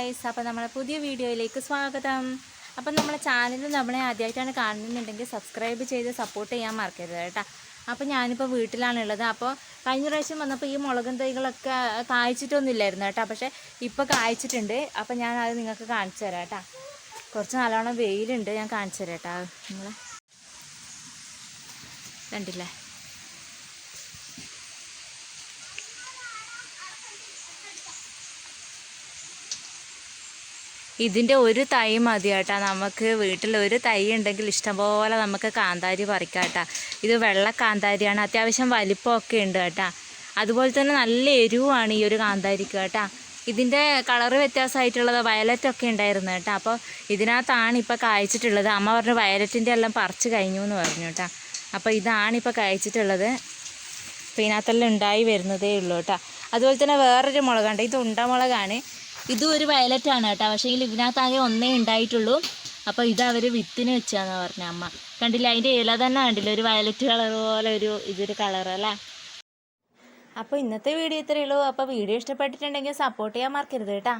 Guys, അപ്പോൾ നമ്മുടെ പുതിയ വീഡിയോയിലേക്ക് സ്വാഗതം. അപ്പം നമ്മുടെ ചാനൽ നമ്മളെ ആദ്യമായിട്ടാണ് കാണുന്നുണ്ടെങ്കിൽ സബ്സ്ക്രൈബ് ചെയ്ത് സപ്പോർട്ട് ചെയ്യാൻ മറക്കരുത് കേട്ടോ. അപ്പോൾ ഞാനിപ്പോൾ വീട്ടിലാണുള്ളത്. അപ്പോൾ കഴിഞ്ഞ പ്രാവശ്യം വന്നപ്പോൾ ഈ മുളകും തൈകളൊക്കെ കായ്ച്ചിട്ടൊന്നുമില്ലായിരുന്നു കേട്ടോ. പക്ഷേ ഇപ്പോൾ കായ്ച്ചിട്ടുണ്ട്. അപ്പോൾ ഞാൻ അത് നിങ്ങൾക്ക് കാണിച്ചു തരാം കേട്ടോ. കുറച്ച് നല്ലോണം വെയിലുണ്ട്, ഞാൻ കാണിച്ചു തരാം കേട്ടോ. നിങ്ങൾ കണ്ടില്ലേ? ഇതിൻ്റെ ഒരു തൈ മതി കേട്ടോ. നമുക്ക് വീട്ടിൽ ഒരു തൈ ഉണ്ടെങ്കിൽ ഇഷ്ടംപോലെ നമുക്ക് കാന്താരി പറിക്കാം കേട്ടോ. ഇത് വെള്ള കാന്താരിയാണ്, അത്യാവശ്യം വലിപ്പമൊക്കെ ഉണ്ട് കേട്ടോ. അതുപോലെ തന്നെ നല്ല എരിവാണ് ഈ ഒരു കാന്താരിക്ക് കേട്ടോ. ഇതിൻ്റെ കളറ് വ്യത്യാസമായിട്ടുള്ളത് വയലറ്റൊക്കെ ഉണ്ടായിരുന്നു കേട്ടോ. അപ്പോൾ ഇതിനകത്താണ് ഇപ്പോൾ കായ്ച്ചിട്ടുള്ളത്. അമ്മ പറഞ്ഞു വയലറ്റിൻ്റെ എല്ലാം പറിച്ച് കഴിഞ്ഞു എന്ന് പറഞ്ഞു കേട്ടോ. അപ്പോൾ ഇതാണിപ്പോൾ കായ്ച്ചിട്ടുള്ളത്. അപ്പോൾ ഇതിനകത്തെല്ലാം ഉണ്ടായി വരുന്നതേ ഉള്ളൂ കേട്ടോ. അതുപോലെ തന്നെ വേറൊരു മുളകുണ്ട്, ഇത് ഉണ്ടമുളകാണ്. ഇതും ഒരു വയലറ്റാണ് കേട്ടോ. പക്ഷേ ഇതിനകത്താകെ ഒന്നേ ഉണ്ടായിട്ടുള്ളൂ. അപ്പോൾ ഇത് അവർ വിത്തിന് വെച്ചാന്ന് പറഞ്ഞ അമ്മ. കണ്ടില്ല, അതിൻ്റെ ഇല തന്നെ കണ്ടില്ല, ഒരു വയലറ്റ് കളർ പോലെ ഇതൊരു കളർ അല്ലേ. അപ്പോൾ ഇന്നത്തെ വീഡിയോ ഇത്രയേ ഉള്ളൂ. അപ്പോൾ വീഡിയോ ഇഷ്ടപ്പെട്ടിട്ടുണ്ടെങ്കിൽ സപ്പോർട്ട് ചെയ്യാൻ മറക്കരുത് കേട്ടോ.